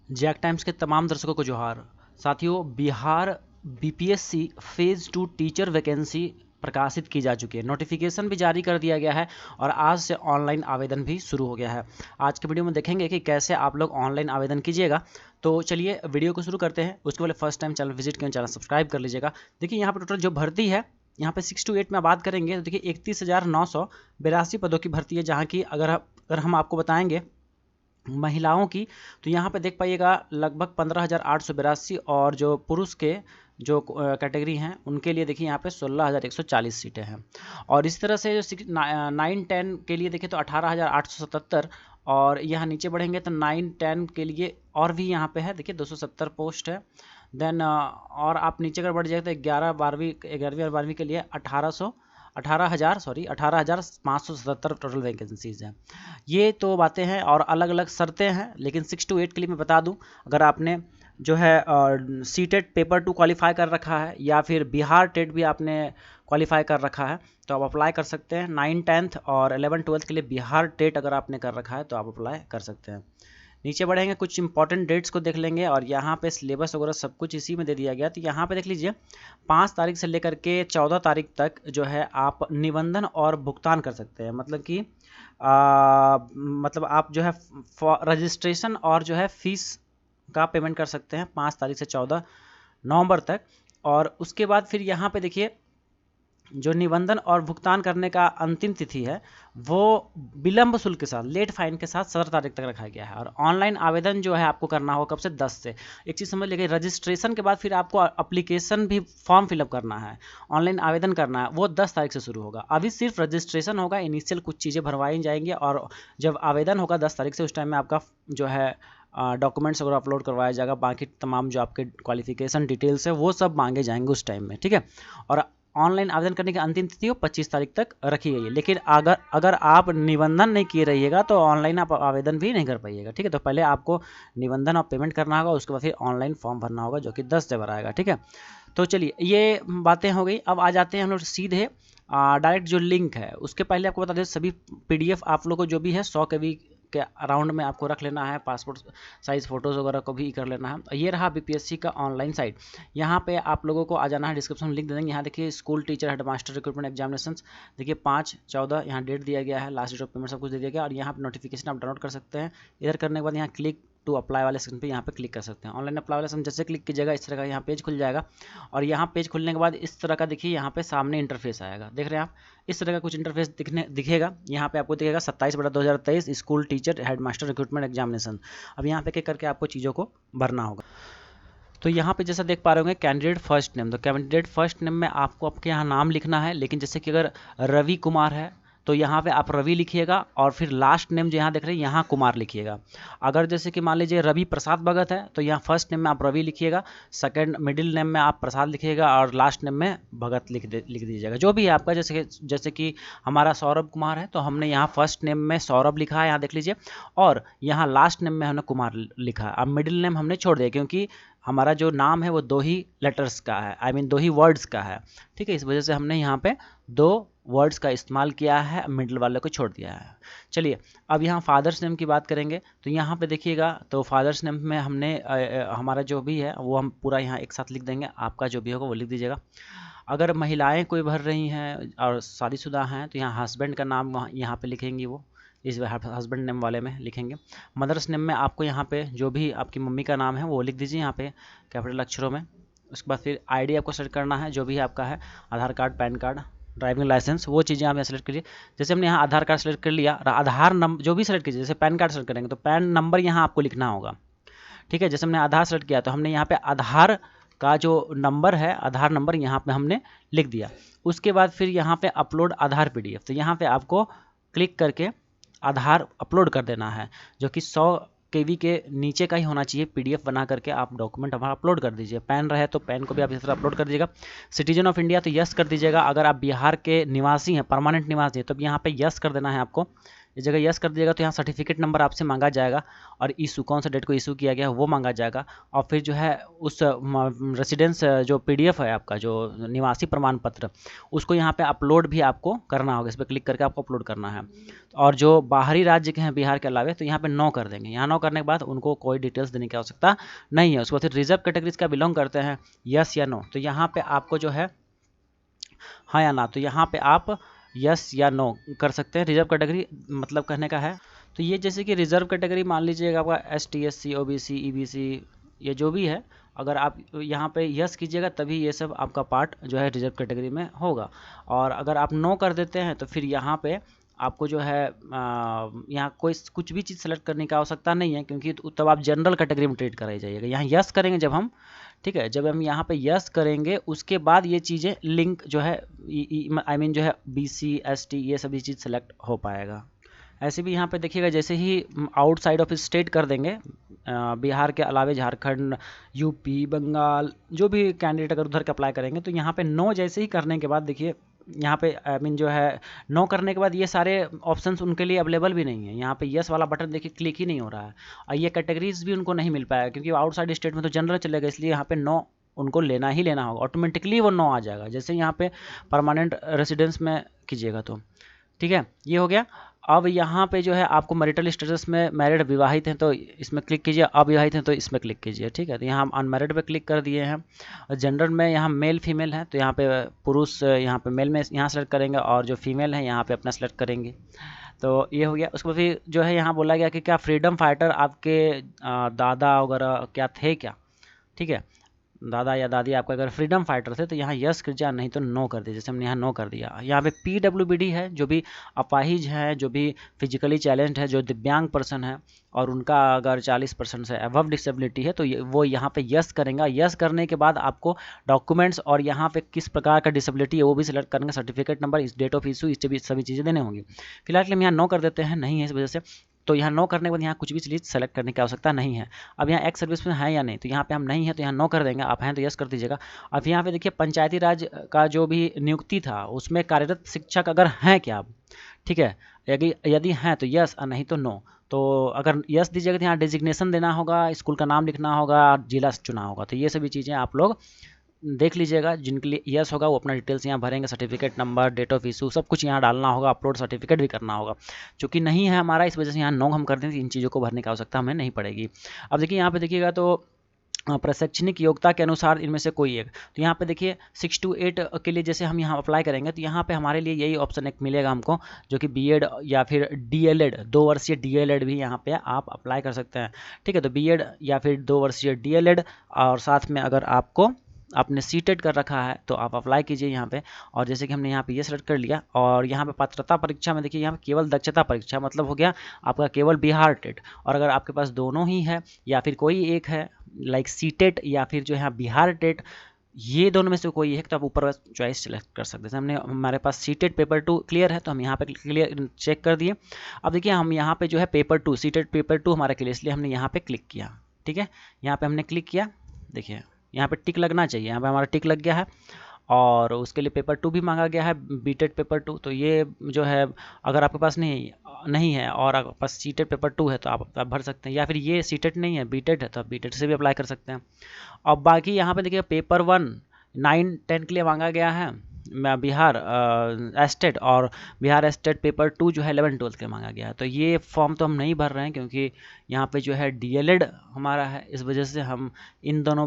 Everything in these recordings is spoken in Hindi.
जैक टाइम्स के तमाम दर्शकों को जोहार। साथियों, Bihar BPSC phase 2 teacher vacancy प्रकाशित की जा चुकी है। नोटिफिकेशन भी जारी कर दिया गया है और आज से ऑनलाइन आवेदन भी शुरू हो गया है। आज के वीडियो में देखेंगे कि कैसे आप लोग ऑनलाइन आवेदन कीजिएगा। तो चलिए वीडियो को शुरू करते हैं। उसके पहले फर्स्ट टाइम चैनल विजिट करें, चैनल सब्सक्राइब कर लीजिएगा। देखिए यहाँ पर टोटल जो भर्ती है, यहाँ पे 6 to 8 में बात करेंगे तो देखिए 31,982 पदों की भर्ती है, जहाँ की अगर हम आपको बताएंगे महिलाओं की, तो यहाँ पे देख पाइएगा लगभग 15,882, और जो पुरुष के जो कैटेगरी हैं उनके लिए देखिए यहाँ पे 16,140 सीटें हैं। और इस तरह से जो 9-10 के लिए देखिए तो 18,877, और यहाँ नीचे बढ़ेंगे तो 9-10 के लिए और भी यहाँ पे है देखिए 270 पोस्ट है। देन और आप नीचे अगर बढ़ जाए तो 11वीं और 12वीं के लिए 18,577 टोटल वैकेंसीज हैं। ये तो बातें हैं और अलग अलग शर्तें हैं, लेकिन 6 to 8 के लिए मैं बता दूं, अगर आपने जो है सीटेट पेपर 2 क्वालिफाई कर रखा है या फिर बिहार टेट भी आपने क्वालिफाई कर रखा है तो आप अप्लाई कर सकते हैं। 9-10 और 11-12 के लिए बिहार टेट अगर आपने कर रखा है तो आप अप्लाई कर सकते हैं। नीचे बढ़ेंगे, कुछ इंपॉर्टेंट डेट्स को देख लेंगे, और यहाँ पे सिलेबस वगैरह सब कुछ इसी में दे दिया गया। तो यहाँ पे देख लीजिए 5 तारीख से लेकर के 14 तारीख तक जो है आप निबंधन और भुगतान कर सकते हैं। मतलब कि मतलब आप जो है रजिस्ट्रेशन और जो है फीस का पेमेंट कर सकते हैं 5 तारीख से 14 नवंबर तक। और उसके बाद फिर यहाँ पे देखिए जो निबंधन और भुगतान करने का अंतिम तिथि है वो विलंब शुल्क के साथ, लेट फाइन के साथ 17 तारीख तक रखा गया है। और ऑनलाइन आवेदन जो है आपको करना होगा कब से, 10 से। एक चीज़ समझ लीजिए, रजिस्ट्रेशन के बाद फिर आपको एप्लीकेशन भी फॉर्म फिलअप करना है, ऑनलाइन आवेदन करना है, वो 10 तारीख से शुरू होगा। अभी सिर्फ रजिस्ट्रेशन होगा, इनिशियल कुछ चीज़ें भरवाई जाएंगी, और जब आवेदन होगा 10 तारीख से, उस टाइम में आपका जो है डॉक्यूमेंट्स वगैरह अपलोड करवाया जाएगा। बाकी तमाम जो आपके क्वालिफिकेशन डिटेल्स है वो सब मांगे जाएंगे उस टाइम में, ठीक है। और ऑनलाइन आवेदन करने की अंतिम तिथि 25 तारीख तक रखी गई है। लेकिन अगर आप निबंधन नहीं किए रहिएगा तो ऑनलाइन आप आवेदन भी नहीं कर पाइएगा, ठीक है। तो पहले आपको निबंधन और पेमेंट करना होगा, उसके बाद फिर ऑनलाइन फॉर्म भरना होगा जो कि 10 से भरा आएगा, ठीक है। तो चलिए ये बातें हो गई। अब आ जाते हैं हम लोग सीधे डायरेक्ट जो लिंक है उसके पहले आपको बता दें, सभी PDF आप लोग को जो भी है 100 KB के अराउंड में आपको रख लेना है। पासपोर्ट साइज़ फ़ोटोज़ वगैरह को भी कर लेना है। ये रहा BPSC का ऑनलाइन साइट। यहाँ पे आप लोगों को आ जाना है, डिस्क्रिप्शन में लिंक दे देंगे। यहाँ देखिए school teacher headmaster recruitment examination, देखिए 5/14 यहाँ डेट दिया गया है, लास्ट डेट ऑफ पेमेंट सब कुछ दे दिया गया। और यहाँ पर नोटिफिकेशन आप डाउनलोड कर सकते हैं। इधर करने के बाद यहाँ क्लिक टू अप्लाई वाले सेक्शन पे यहाँ पे क्लिक कर सकते हैं। ऑनलाइन अप्लाई वाले सेक्शन जैसे क्लिक कीजिएगा इस तरह का यहाँ पेज खुल जाएगा। और यहाँ पेज खुलने के बाद इस तरह का देखिए यहाँ पे सामने इंटरफेस आएगा, देख रहे हैं आप, इस तरह का कुछ इंटरफेस दिखेगा। यहाँ पे आपको दिखेगा 27/2023 school teacher headmaster recruitment examination. अब यहाँ पे क्या करके आपको चीज़ों को भरना होगा। तो यहाँ पे जैसा देख पा रहे होंगे कैंडिडेट फर्स्ट नेम, तो कैंडिडेट फर्स्ट नेम में आपको आपके यहाँ नाम लिखना है। लेकिन जैसे कि अगर रवि कुमार है तो यहाँ पे आप रवि लिखिएगा, और फिर लास्ट नेम जो यहाँ देख रहे हैं यहाँ कुमार लिखिएगा। अगर जैसे कि मान लीजिए रवि प्रसाद भगत है तो यहाँ फर्स्ट नेम में आप रवि लिखिएगा, सेकंड मिडिल नेम में आप प्रसाद लिखिएगा, और लास्ट नेम में भगत लिख दीजिएगा, जो भी है आपका। जैसे कि हमारा सौरभ कुमार है तो हमने यहाँ फर्स्ट नेम में सौरभ लिखा है, यहाँ देख लीजिए, और यहाँ लास्ट नेम में हमने कुमार लिखा है। अब मिडिल नेम हमने छोड़ दिया क्योंकि हमारा जो नाम है वो 2 ही लेटर्स का है, आई मीन 2 ही वर्ड्स का है, ठीक है। इस वजह से हमने यहाँ पे 2 वर्ड्स का इस्तेमाल किया है, मिडिल वाले को छोड़ दिया है। चलिए अब यहाँ फादर्स नेम की बात करेंगे, तो यहाँ पे देखिएगा तो फादर्स नेम में हमने हमारा जो भी है वो हम पूरा यहाँ एक साथ लिख देंगे, आपका जो भी होगा वो लिख दीजिएगा। अगर महिलाएं कोई भर रही हैं और शादीशुदा हैं तो यहाँ हस्बैंड का नाम यहाँ पे लिखेंगी, वो इस हस्बैंड नेम वाले में लिखेंगे। मदर्स नेम में आपको यहाँ पे जो भी आपकी मम्मी का नाम है वो लिख दीजिए यहाँ पे कैपिटल अक्षरों में। उसके बाद फिर ID आपको सेलेक्ट करना है, जो भी आपका है, Aadhaar card, PAN card, driving licence, वो चीज़ें आप यहाँ सेलेक्ट कीजिए। जैसे हमने यहाँ आधार कार्ड सेलेक्ट कर लिया, आधार नंबर जो भी सेलेक्ट कीजिए, जैसे पैन कार्ड सेलेक्ट करेंगे तो पैन नंबर यहाँ आपको लिखना होगा, ठीक है। जैसे हमने आधार सेलेक्ट किया तो हमने यहाँ पे आधार का जो नंबर है, आधार नंबर यहाँ पे हमने लिख दिया। उसके बाद फिर यहाँ पे अपलोड आधार PDF, तो यहाँ पे आपको क्लिक करके आधार अपलोड कर देना है, जो कि 100 KB के नीचे का ही होना चाहिए। PDF बना करके आप डॉक्यूमेंट हमारा अपलोड कर दीजिए। पैन रहे तो पैन को भी आप इस तरह अपलोड कर दीजिएगा। सिटीजन ऑफ इंडिया तो यस कर दीजिएगा। अगर आप बिहार के निवासी हैं, परमानेंट निवासी हैं, तो यहाँ पे यस कर देना है आपको, इस जगह यस कर दिएगा तो यहाँ सर्टिफिकेट नंबर आपसे मांगा जाएगा और इशू कौन सा डेट को इशू किया गया वो मांगा जाएगा। और फिर जो है उस रेसिडेंस जो PDF है आपका जो निवासी प्रमाण पत्र, उसको यहाँ पे अपलोड भी आपको करना होगा। इस पर क्लिक करके आपको अपलोड करना है। और जो बाहरी राज्य के हैं बिहार के अलावे, तो यहाँ पे नो कर देंगे। यहाँ नो करने के बाद उनको कोई डिटेल्स देने की आवश्यकता नहीं है। उसके बाद फिर रिजर्व कैटेगरीज का बिलोंग करते हैं, यस या नो, तो यहाँ पे आपको जो है हाँ या ना, तो यहाँ पे आप यस या नो कर सकते हैं। रिजर्व कैटेगरी मतलब कहने का है, तो ये जैसे कि रिजर्व कैटेगरी मान लीजिएगा आपका ST SC OBC EBC ये जो भी है, अगर आप यहाँ पे यस कीजिएगा तभी ये सब आपका पार्ट जो है रिजर्व कैटेगरी में होगा। और अगर आप नो कर देते हैं तो फिर यहाँ पे आपको जो है यहाँ कोई कुछ भी चीज़ सेलेक्ट करने की आवश्यकता नहीं है, क्योंकि तब आप जनरल कैटेगरी में ट्रीट कराई जाइएगा। यहाँ यस करेंगे जब हम, ठीक है, जब हम यहाँ पे यस करेंगे उसके बाद ये चीज़ें लिंक जो है आई मीन जो है BC ST ये सभी चीज़ सेलेक्ट हो पाएगा। ऐसे भी यहाँ पे देखिएगा जैसे ही आउटसाइड ऑफ स्टेट कर देंगे, बिहार के अलावे झारखंड UP बंगाल जो भी कैंडिडेट अगर उधर के अप्लाई करेंगे, तो यहाँ पे नो जैसे ही करने के बाद देखिए यहाँ पे आई मीन जो है नो करने के बाद ये सारे ऑप्शंस उनके लिए अवेलेबल भी नहीं है। यहाँ पे यस वाला बटन देखिए क्लिक ही नहीं हो रहा है और ये कैटेगरीज भी उनको नहीं मिल पाया, क्योंकि आउटसाइड स्टेट में तो जनरल चलेगा, इसलिए यहाँ पे नो उनको लेना ही लेना होगा। ऑटोमेटिकली वो नो आ जाएगा जैसे यहाँ पे परमानेंट रेसिडेंस में कीजिएगा तो, ठीक है, ये हो गया। अब यहाँ पे जो है आपको मैरिटल स्टेटस में मैरिड विवाहित हैं तो इसमें क्लिक कीजिए, अविवाहित हैं तो इसमें क्लिक कीजिए, ठीक है। तो यहाँ हम अनमैरिड पे क्लिक कर दिए हैं। जेंडर में यहाँ मेल फीमेल है, तो यहाँ पे पुरुष यहाँ पे मेल में यहाँ सेलेक्ट करेंगे और जो फीमेल है यहाँ पे अपना सेलेक्ट करेंगे। तो ये हो गया। उसके बाद फिर जो है यहाँ बोला गया कि क्या फ्रीडम फाइटर आपके दादा वगैरह क्या थे क्या, ठीक है, दादा या दादी आपका अगर फ्रीडम फाइटर थे तो यहाँ यस कर दिया, नहीं तो नो कर दिया। जैसे हमने यहाँ नो कर दिया। यहाँ पे PWBD है, जो भी अपाहिज हैं, जो भी फिजिकली चैलेंज्ड है, जो दिव्यांग पर्सन है और उनका अगर 40% से अबव डिसेबिलिटी है तो वो यहाँ पे यस करेंगे। यस करने के बाद आपको डॉक्यूमेंट्स और यहाँ पे किस प्रकार का डिसेबिलिटी है वो भी सिलेक्ट करेंगे, सर्टिफिकेट नंबर, इस डेट ऑफ इशू, इस सभी चीज़ें देने होंगी। फिलहाल हम यहाँ नो कर देते हैं, नहीं है इस वजह से। तो यहाँ नो करने के बाद यहाँ कुछ भी चीज़ सेलेक्ट करने की आवश्यकता नहीं है। अब यहाँ एक्स सर्विस में है या नहीं, तो यहाँ पे हम नहीं है तो यहाँ नो कर देंगे, आप हैं तो यस कर दीजिएगा। अब यहाँ पे देखिए पंचायती राज का जो भी नियुक्ति था उसमें कार्यरत शिक्षक अगर हैं क्या आप, ठीक है, यदि हैं तो यस और नहीं तो नो। तो अगर यस दीजिएगा तो यहाँ डिजिग्नेशन देना होगा, स्कूल का नाम लिखना होगा, जिला चुना होगा। तो ये सभी चीज़ें आप लोग देख लीजिएगा। जिनके लिए यस होगा वो अपना डिटेल्स यहाँ भरेंगे, certificate number, date of issue सब कुछ यहाँ डालना होगा, अपलोड सर्टिफिकेट भी करना होगा। चूँकि नहीं है हमारा इस वजह से यहाँ नो हम कर देंगे, इन चीज़ों को भरने की आवश्यकता हमें नहीं पड़ेगी। अब देखिए यहाँ पे देखिएगा तो प्रशैक्षणिक योग्यता के अनुसार इनमें से कोई एक, तो यहाँ पे देखिए 6 to 8 के लिए जैसे हम यहाँ अप्लाई करेंगे तो यहाँ पे हमारे लिए यही ऑप्शन एक मिलेगा हमको, जो कि BEd या फिर DLEd 2 वर्षीय DLEd भी यहाँ पे आप अप्लाई कर सकते हैं, ठीक है। तो BEd या फिर 2 वर्षीय DLEd और साथ में अगर आपको आपने सीटेड कर रखा है तो आप अप्लाई कीजिए यहाँ पे। और जैसे कि हमने यहाँ पे ये सेलेक्ट कर लिया और यहाँ पे पात्रता परीक्षा में देखिए यहाँ पे केवल दक्षता परीक्षा मतलब हो गया आपका केवल बिहार टेट। और अगर आपके पास दोनों ही है या फिर कोई एक है लाइक सीटेट या फिर जो है बिहार टेट, ये दोनों में से कोई एक तो आप ऊपर चॉइस सेलेक्ट कर सकते हैं। हमने हमारे पास सीटेट पेपर 2 क्लियर है तो हम यहाँ पे क्लियर चेक कर दिए। अब देखिए हम यहाँ पे जो है पेपर 2 सीटेट पेपर 2 हमारा क्लियर, इसलिए हमने यहाँ पे क्लिक किया, ठीक है। यहाँ पे हमने क्लिक किया, देखिए यहाँ पे टिक लगना चाहिए, यहाँ पे हमारा टिक लग गया है। और उसके लिए पेपर 2 भी मांगा गया है, बीटेड पेपर 2। तो ये जो है अगर आपके पास नहीं है और आपके पास सीटेड पेपर 2 है तो आप भर सकते हैं, या फिर ये सीटेड नहीं है बीटेड है तो आप बीटेड से भी अप्लाई कर सकते हैं। और बाकी यहाँ पे देखिए पेपर 1 9 10 के लिए मांगा गया है बिहार स्टेट, और बिहार स्टेट पेपर 2 जो है 11 12 के मांगा गया है। तो ये फॉर्म तो हम नहीं भर रहे हैं क्योंकि यहाँ पे जो है DLEd हमारा है, इस वजह से हम इन दोनों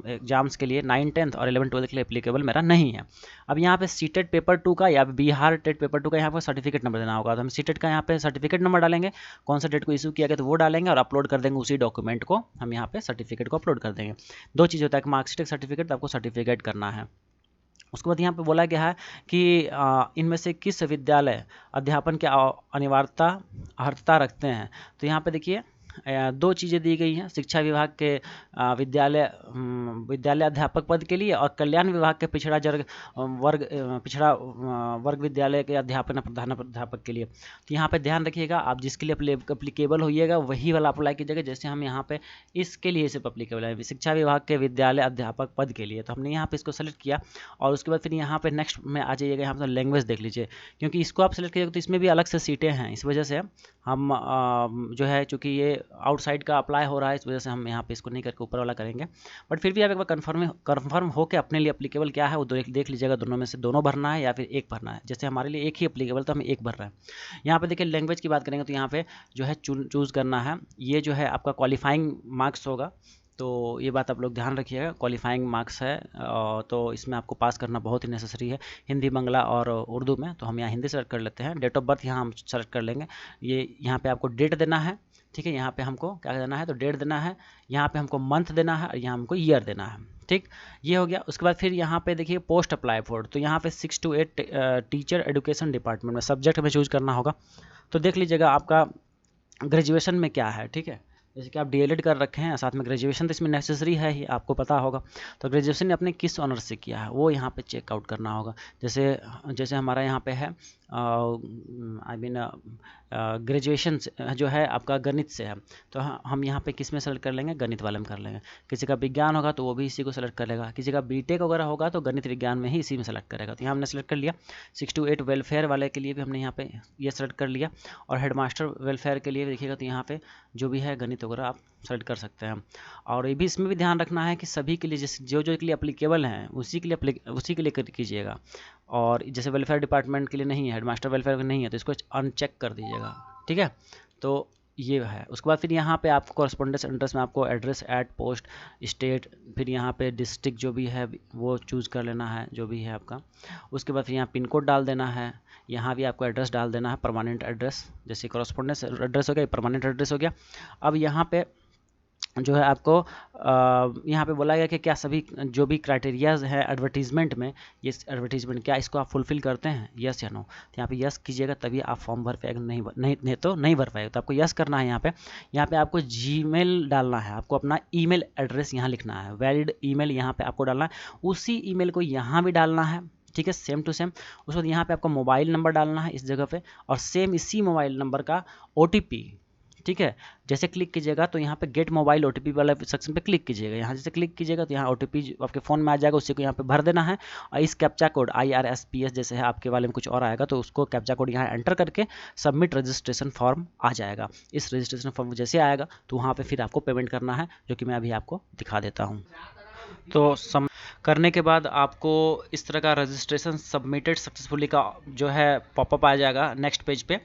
एग्जाम्स के लिए 9 10 और 11 12 के लिए एप्लीकेबल मेरा नहीं है। अब यहाँ पे सीटेट पेपर 2 का या बिहार टेट पेपर 2 का यहाँ पर सर्टिफिकेट नंबर देना होगा। तो हम सीटेट का यहाँ पे सर्टिफिकेट नंबर डालेंगे, कौन सा डेट को इशू किया गया तो वो डालेंगे और अपलोड कर देंगे उसी डॉक्यूमेंट को, हम यहाँ पे सर्टिफिकेट को अपलोड कर देंगे। दो चीज़ होता है, मार्कशीट सर्टिफिकेट, आपको सर्टिफिकेट करना है। उसके बाद यहाँ पे बोला गया है कि इनमें से किस विद्यालय अध्यापन की अनिवार्यता अर्हता रखते हैं। तो यहाँ पे देखिए दो चीज़ें दी गई हैं, शिक्षा विभाग के विद्यालय अध्यापक पद के लिए और कल्याण विभाग के पिछड़ा वर्ग विद्यालय के अध्यापन प्रधानाध्यापक के लिए। तो यहाँ पे ध्यान रखिएगा, आप जिसके लिए अप्लीकेबल होइएगा वही वाला अप्लाई कीजिएगा। जैसे हम यहाँ पे इसके लिए सिर्फ अप्लीकेबल है शिक्षा विभाग के विद्यालय अध्यापक पद के लिए, तो हमने यहाँ पे इसको सेलेक्ट किया। और उसके बाद फिर यहाँ पे नेक्स्ट में आ जाइएगा, यहाँ पर लैंग्वेज देख लीजिए, क्योंकि इसको आप सेलेक्ट कीजिएगा तो इसमें भी अलग से सीटें हैं। इस वजह से हम जो है चूँकि ये आउटसाइड का अप्लाई हो रहा है, इस वजह से हम यहाँ पे इसको नहीं करके ऊपर वाला करेंगे। बट फिर भी आप एक बार कन्फर्म हो के अपने लिए अप्लीकेबल क्या है वो देख लीजिएगा, दोनों में से दोनों भरना है या फिर एक भरना है। जैसे हमारे लिए एक ही अप्लीकेबल तो हमें एक भर रहा है। यहाँ पे देखिए लैंग्वेज की बात करेंगे तो यहाँ पे जो है चूज़ करना है, ये जो है आपका क्वालिफाइंग मार्क्स होगा। तो ये बात आप लोग ध्यान रखिएगा, क्वालिफाइंग मार्क्स है तो इसमें आपको पास करना बहुत ही नेसेसरी है, हिंदी, बांग्ला और उर्दू में। तो हम यहाँ हिंदी सेलेक्ट कर लेते हैं। डेट ऑफ बर्थ यहाँ हम सेलेक्ट कर लेंगे। ये यहाँ पे आपको डेट देना है, ठीक है। यहाँ पे हमको क्या देना है, तो डेट देना है। यहाँ पे हमको मंथ देना है और यहाँ हमको ईयर देना है, ठीक। ये हो गया। उसके बाद फिर यहाँ पे देखिए पोस्ट अप्लाई फॉर, तो यहाँ पे 6 to 8 टीचर एजुकेशन डिपार्टमेंट में सब्जेक्ट में चूज करना होगा। तो देख लीजिएगा आपका ग्रेजुएशन में क्या है, ठीक है। जैसे कि आप डीएलएड कर रखे हैं, साथ में ग्रेजुएशन तो इसमें नेसेसरी है ही, आपको पता होगा। तो ग्रेजुएशन अपने किस ऑनर से किया है वो यहाँ पे चेकआउट करना होगा। जैसे हमारा यहाँ पे है आई मीन ग्रेजुएशन जो है आपका गणित से है, तो हम यहाँ पे किस में सेलेक्ट कर लेंगे, गणित वाले में कर लेंगे। किसी का विज्ञान होगा तो वो भी इसी को सेलेक्ट कर लेगा। किसी का बीटेक वगैरह होगा तो गणित विज्ञान में ही इसी में सेलेक्ट करेगा। तो यहाँ हमने सेलेक्ट कर लिया। 6 to 8 वेलफेयर वाले के लिए भी हमने यहाँ पे ये सेलेक्ट कर लिया। और हेडमास्टर वेलफेयर के लिए देखिएगा तो यहाँ पे जो भी है गणित वगैरह आप सेलेक्ट कर सकते हैं। और ये भी इसमें भी ध्यान रखना है कि सभी के लिए जो के लिए अप्लीकेबल हैं उसी के लिए कीजिएगा। और जैसे वेलफेयर डिपार्टमेंट के लिए नहीं है, हेडमास्टर वेलफेयर नहीं है, तो इसको अनचेक कर दीजिएगा, ठीक है। तो ये है। उसके बाद फिर यहाँ पे आपको कॉरस्पॉन्डेंस एड्रेस में आपको एड्रेस एट पोस्ट स्टेट, फिर यहाँ पे डिस्ट्रिक्ट जो भी है वो चूज़ कर लेना है जो भी है आपका। उसके बाद फिर यहाँ पिन कोड डाल देना है। यहाँ भी आपको एड्रेस डाल देना है, परमानेंट एड्रेस। जैसे कॉरस्पॉन्डेंस एड्रेस हो गया, परमानेंट एड्रेस हो गया। अब यहाँ पे जो है आपको यहाँ पे बोला गया कि क्या सभी जो भी क्राइटेरियाज है एडवर्टीजमेंट में, ये एडवर्टीजमेंट क्या इसको आप फुलफिल करते हैं, यस या नो। तो यहाँ पे यस कीजिएगा तभी आप फॉर्म भर पाएगा, नहीं तो नहीं भर पाएगा। तो आपको यस करना है। यहाँ पे आपको जीमेल डालना है, आपको अपना ईमेल एड्रेस यहाँ लिखना है, वैलिड ईमेल यहाँ पे आपको डालना है। उसी ईमेल को यहाँ भी डालना है, ठीक है, सेम टू सेम। उसके बाद यहाँ पे आपको मोबाइल नंबर डालना है इस जगह पे, और सेम इसी मोबाइल नंबर का OTP, ठीक है। जैसे क्लिक कीजिएगा तो यहाँ पे गेट मोबाइल OTP वाला सेक्शन पे क्लिक कीजिएगा। यहाँ जैसे क्लिक कीजिएगा तो यहाँ OTP आपके फ़ोन में आ जाएगा, उसी को यहाँ पे भर देना है। और इस कैप्चा कोड IRSPS जैसे है, आपके वाले में कुछ और आएगा तो उसको कैप्चा कोड यहाँ एंटर करके सबमिट रजिस्ट्रेशन फॉर्म आ जाएगा। इस रजिस्ट्रेशन फॉर्म जैसे आएगा तो वहाँ पर फिर आपको पेमेंट करना है, जो कि मैं अभी आपको दिखा देता हूँ। तो करने के बाद आपको इस तरह का रजिस्ट्रेशन सबमिटेड सक्सेसफुली का जो है पॉपअप आ जाएगा नेक्स्ट पेज पे,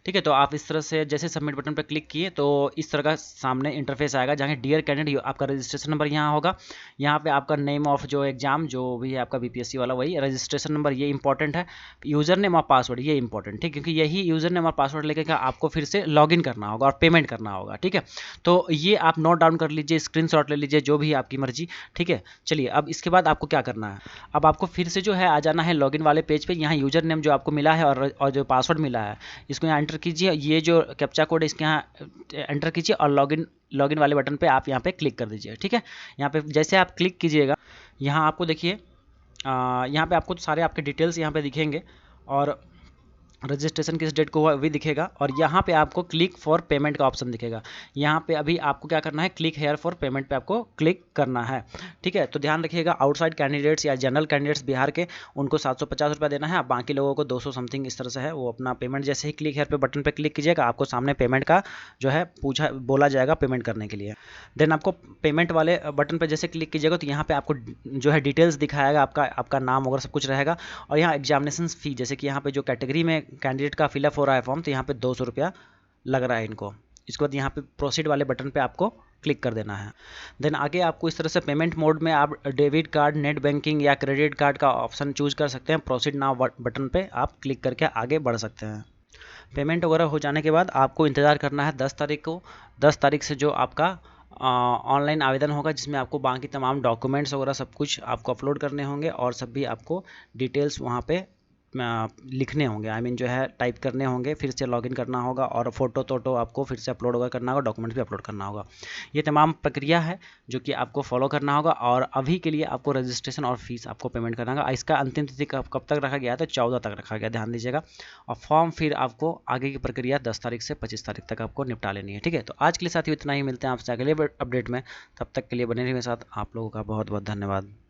ठीक है। तो आप इस तरह से जैसे सबमिट बटन पर क्लिक किए तो इस तरह का सामने इंटरफेस आएगा, जहाँ डियर कैंडिडेट आपका रजिस्ट्रेशन नंबर यहाँ होगा। यहाँ पे आपका नेम ऑफ जो एग्जाम जो भी है आपका BPSC वाला वही रजिस्ट्रेशन नंबर, ये इंपॉर्टेंट है। यूज़र नेम और पासवर्ड ये इंपॉर्टेंट, ठीक, क्योंकि यही यूज़र नेम और पासवर्ड लेकर आपको फिर से लॉगिन करना होगा और पेमेंट करना होगा, ठीक है। तो ये आप नोट डाउन कर लीजिए, स्क्रीनशॉट ले लीजिए, जो भी आपकी मर्जी, ठीक है। चलिए अब इसके बाद आपको क्या करना है, अब आपको फिर से जो है आ जाना है लॉगिन वाले पेज पे। यहाँ यूज़र नेम जो आपको मिला है और जो पासवर्ड मिला है इसको यहाँ एंटर कीजिए। ये जो कैप्चा कोड है इसके यहाँ एंटर कीजिए और लॉगिन वाले बटन पे आप यहाँ पे क्लिक कर दीजिए, ठीक है। यहाँ पे जैसे आप क्लिक कीजिएगा, यहाँ आपको देखिए यहाँ पे आपको सारे आपके डिटेल्स यहाँ पे दिखेंगे और रजिस्ट्रेशन किस डेट को हुआ भी दिखेगा। और यहाँ पे आपको क्लिक फॉर पेमेंट का ऑप्शन दिखेगा। यहाँ पे अभी आपको क्या करना है, क्लिक हेयर फॉर पेमेंट पे आपको क्लिक करना है, ठीक है। तो ध्यान रखिएगा, आउटसाइड कैंडिडेट्स या जनरल कैंडिडेट्स बिहार के उनको 750 रुपया देना है, बाकी लोगों को 200 समथिंग इस तरह से है। वो अपना पेमेंट जैसे ही क्लिक हेयर पे बटन पे क्लिक कीजिएगा, आपको सामने पेमेंट का जो है बोला जाएगा पेमेंट करने के लिए। देन आपको पेमेंट वाले बटन पर जैसे क्लिक कीजिएगा तो यहाँ पे आपको जो है डिटेल्स दिखाएगा, आपका नाम वगैरह सब कुछ रहेगा। और यहाँ एग्जामिनेशन फ़ी, जैसे कि यहाँ पे जो कैटेगरी में कैंडिडेट का फिलअप हो रहा है फॉर्म, तो यहाँ पे 200 रुपया लग रहा है इनको। इसके बाद यहाँ पे प्रोसीड वाले बटन पे आपको क्लिक कर देना है। देन आगे आपको इस तरह से पेमेंट मोड में आप डेबिट कार्ड, नेट बैंकिंग या क्रेडिट कार्ड का ऑप्शन चूज कर सकते हैं। प्रोसीड नाउ बटन पे आप क्लिक करके आगे बढ़ सकते हैं। पेमेंट वगैरह हो जाने के बाद आपको इंतज़ार करना है 10 तारीख को। 10 तारीख से जो आपका ऑनलाइन आवेदन होगा, जिसमें आपको बाकी तमाम डॉक्यूमेंट्स वगैरह सब कुछ आपको अपलोड करने होंगे और सब भी आपको डिटेल्स वहाँ पे लिखने होंगे, आई मीन जो है टाइप करने होंगे, फिर से लॉगिन करना होगा और फोटो टोटो आपको फिर से अपलोड करना होगा, डॉक्यूमेंट्स भी अपलोड करना होगा। ये तमाम प्रक्रिया है जो कि आपको फॉलो करना होगा। और अभी के लिए आपको रजिस्ट्रेशन और फीस आपको पेमेंट करना होगा। इसका अंतिम तिथि कब तक रखा गया है? तो 14 तक रखा गया, ध्यान दीजिएगा। और फॉर्म फिर आपको आगे की प्रक्रिया 10 तारीख से 25 तारीख तक आपको निपटा लेनी है। ठीक है, तो आज के लिए साथियों इतना ही, मिलते हैं आपसे अगले अपडेट में। तब तक के लिए बने रहिए मेरे साथ। आप लोगों का बहुत बहुत धन्यवाद।